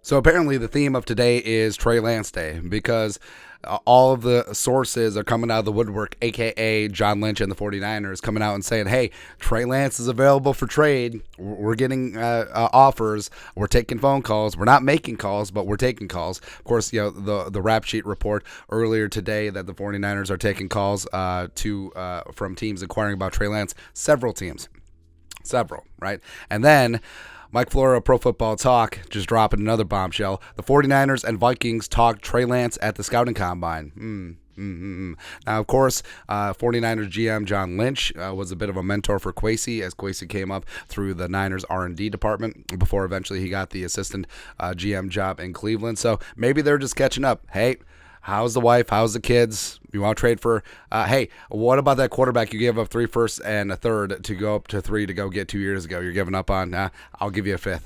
So apparently the theme of today is Trey Lance Day because all of the sources are coming out of the woodwork, a.k.a. John Lynch and the 49ers, coming out and saying, hey, Trey Lance is available for trade. We're getting offers. We're taking phone calls. We're not making calls, but we're taking calls. Of course, the rap sheet report earlier today that the 49ers are taking calls from teams inquiring about Trey Lance. Several teams. Right? And then Mike Florio, Pro Football Talk, just dropping another bombshell. The 49ers and Vikings talked Trey Lance at the scouting combine. Now, of course, 49ers GM John Lynch was a bit of a mentor for Kwesi as Kwesi came up through the Niners R&D department before eventually he got the assistant GM job in Cleveland. So maybe they're just catching up. Hey, how's the wife? How's the kids? You want to trade for, hey, what about that quarterback you gave up 3 firsts and a third to go up to 3 to go get 2 years ago? You're giving up on, I'll give you a 5th.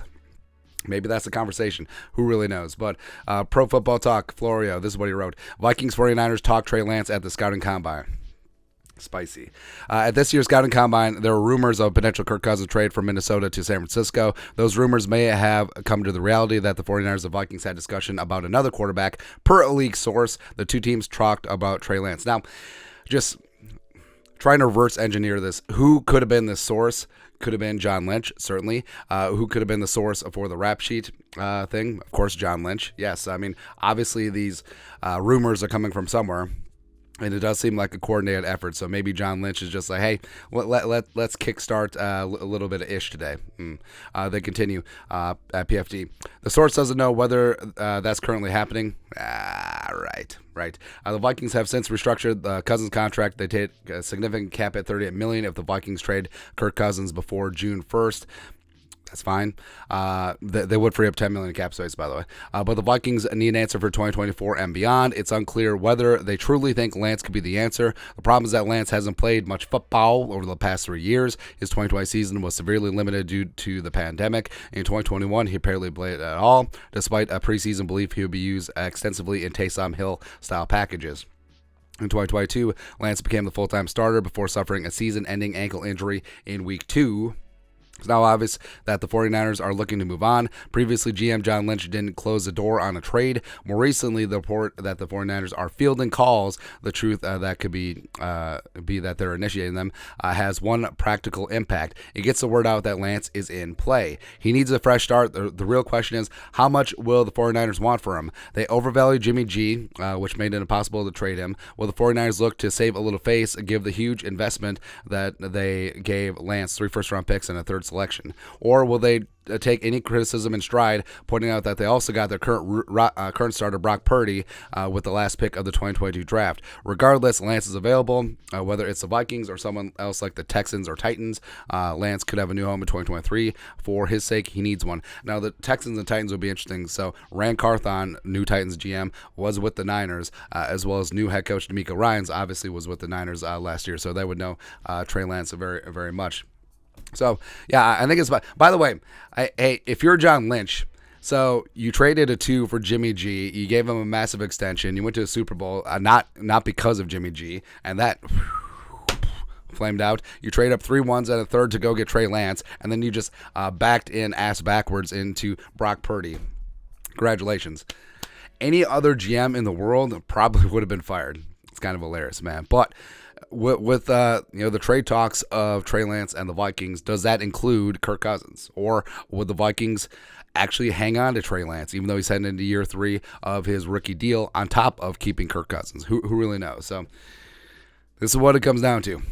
Maybe that's the conversation. Who really knows? But Pro Football Talk, Florio, this is what he wrote. Vikings 49ers talk Trey Lance at the scouting combine. Spicy. At this year's scouting combine, there were rumors of a potential Kirk Cousins trade from Minnesota to San Francisco. Those rumors may have come to the reality that the 49ers and Vikings had discussion about another quarterback. Per a league source, the two teams talked about Trey Lance. Now, just trying to reverse engineer this. Who could have been this source? Could have been John Lynch, certainly. Who could have been the source for the rap sheet thing? Of course, John Lynch. Yes, I mean, obviously these rumors are coming from somewhere. And it does seem like a coordinated effort. So maybe John Lynch is just like, hey, let's kickstart a little bit of ish today. They continue at PFD. The source doesn't know whether that's currently happening. Right. The Vikings have since restructured the Cousins contract. They take a significant cap at $38 million if the Vikings trade Kirk Cousins before June 1st. That's fine. They would free up $10 million in cap space, by the way. But the Vikings need an answer for 2024 and beyond. It's unclear whether they truly think Lance could be the answer. The problem is that Lance hasn't played much football over the past 3 years. His 2020 season was severely limited due to the pandemic. In 2021, he barely played at all, despite a preseason belief he would be used extensively in Taysom Hill-style packages. In 2022, Lance became the full-time starter before suffering a season-ending ankle injury in Week 2. It's now obvious that the 49ers are looking to move on. Previously, GM John Lynch didn't close the door on a trade. More recently, the report that the 49ers are fielding calls, the truth that could be that they're initiating them, has one practical impact. It gets the word out that Lance is in play. He needs a fresh start. The real question is, how much will the 49ers want for him? They overvalue Jimmy G, which made it impossible to trade him. Will the 49ers look to save a little face, give the huge investment that they gave Lance 3 first-round picks and a third selection, or will they take any criticism in stride, pointing out that they also got their current starter Brock Purdy with the last pick of the 2022 draft? Regardless, Lance is available, whether it's the Vikings or someone else like the Texans or Titans. Lance could have a new home in 2023. For his sake, he needs one. Now, the Texans and Titans would be interesting. So, Rand Carthon, new Titans GM, was with the Niners, as well as new head coach D'Amico Ryans, obviously was with the Niners last year. So, they would know Trey Lance very, very much. So, yeah, I think it's by the way, hey, if you're John Lynch, so you traded a 2 for Jimmy G, you gave him a massive extension, you went to a Super Bowl, not because of Jimmy G, and that flamed out. You trade up 3 1s and a third to go get Trey Lance, and then you just backed in ass backwards into Brock Purdy. Congratulations. Any other GM in the world probably would have been fired. It's kind of hilarious, man. But with the trade talks of Trey Lance and the Vikings, does that include Kirk Cousins? Or would the Vikings actually hang on to Trey Lance, even though he's heading into year 3 of his rookie deal, on top of keeping Kirk Cousins? Who really knows? So this is what it comes down to.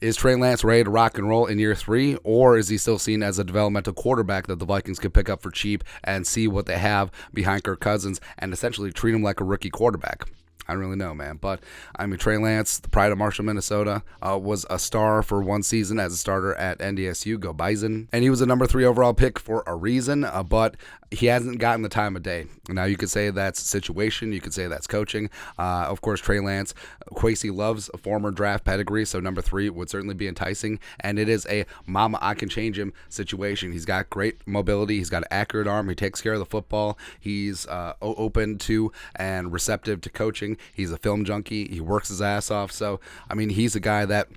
Is Trey Lance ready to rock and roll in year 3, or is he still seen as a developmental quarterback that the Vikings could pick up for cheap and see what they have behind Kirk Cousins and essentially treat him like a rookie quarterback? I don't really know, man. But, I mean, Trey Lance, the pride of Marshall, Minnesota, was a star for 1 season as a starter at NDSU. Go Bison. And he was a number 3 overall pick for a reason, but he hasn't gotten the time of day. Now, you could say that's situation. You could say that's coaching. Of course, Trey Lance, Kwesi loves a former draft pedigree, so number 3 would certainly be enticing. And it is a mama, I can change him situation. He's got great mobility. He's got an accurate arm. He takes care of the football. He's open to and receptive to coaching. He's a film junkie. He works his ass off. So, I mean, he's a guy that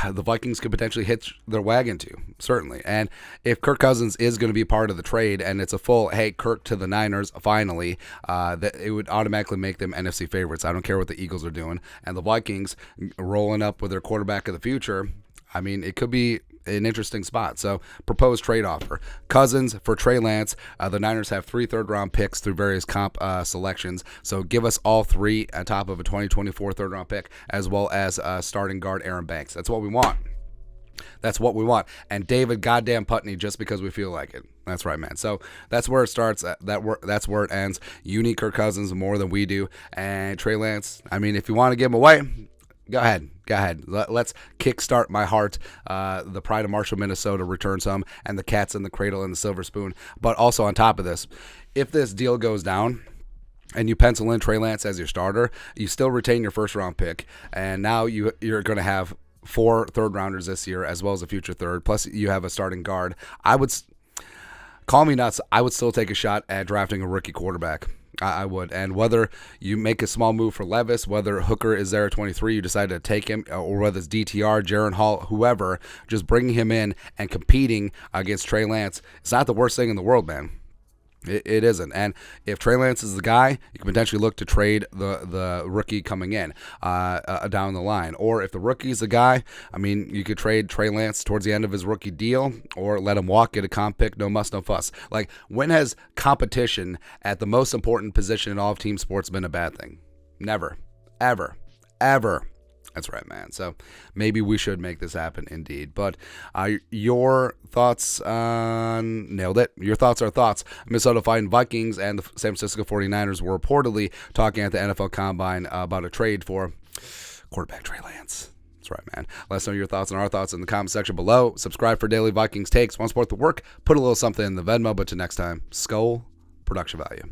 the Vikings could potentially hitch their wagon to, certainly. And if Kirk Cousins is going to be part of the trade and it's a full, hey, Kirk to the Niners, finally, that it would automatically make them NFC favorites. I don't care what the Eagles are doing. And the Vikings rolling up with their quarterback of the future, I mean, it could be an interesting spot. So, proposed trade offer. Cousins for Trey Lance. The Niners have 3 third-round picks through various comp selections. So, give us all 3 on top of a 2024 third-round pick, as well as starting guard Aaron Banks. That's what we want. That's what we want. And David goddamn Putney, just because we feel like it. That's right, man. So that's where it starts. That's where it ends. You need Kirk Cousins more than we do. And Trey Lance, I mean, if you want to give him away, go ahead. Let's kickstart my heart. The pride of Marshall, Minnesota returns home, and the cat's in the cradle and the silver spoon. But also on top of this, if this deal goes down and you pencil in Trey Lance as your starter, you still retain your first-round pick. And now you're going to have 4 third-rounders this year, as well as a future third. Plus, you have a starting guard. Call me nuts, I would still take a shot at drafting a rookie quarterback. I would. And whether you make a small move for Levis, whether Hooker is there at 23, you decide to take him, or whether it's DTR, Jaron Hall, whoever, just bringing him in and competing against Trey Lance, it's not the worst thing in the world, man. It isn't. And if Trey Lance is the guy, you can potentially look to trade the rookie coming in down the line. Or if the rookie is the guy, I mean, you could trade Trey Lance towards the end of his rookie deal or let him walk, get a comp pick, no muss, no fuss. Like, when has competition at the most important position in all of team sports been a bad thing? Never. Ever. That's right, man. So maybe we should make this happen indeed. But your thoughts on... Nailed it. Your thoughts are thoughts. Minnesota Fighting Vikings and the San Francisco 49ers were reportedly talking at the NFL Combine about a trade for quarterback Trey Lance. That's right, man. Let us know your thoughts and our thoughts in the comment section below. Subscribe for daily Vikings takes. Want to support the work? Put a little something in the Venmo. But till next time, Skull Production Value.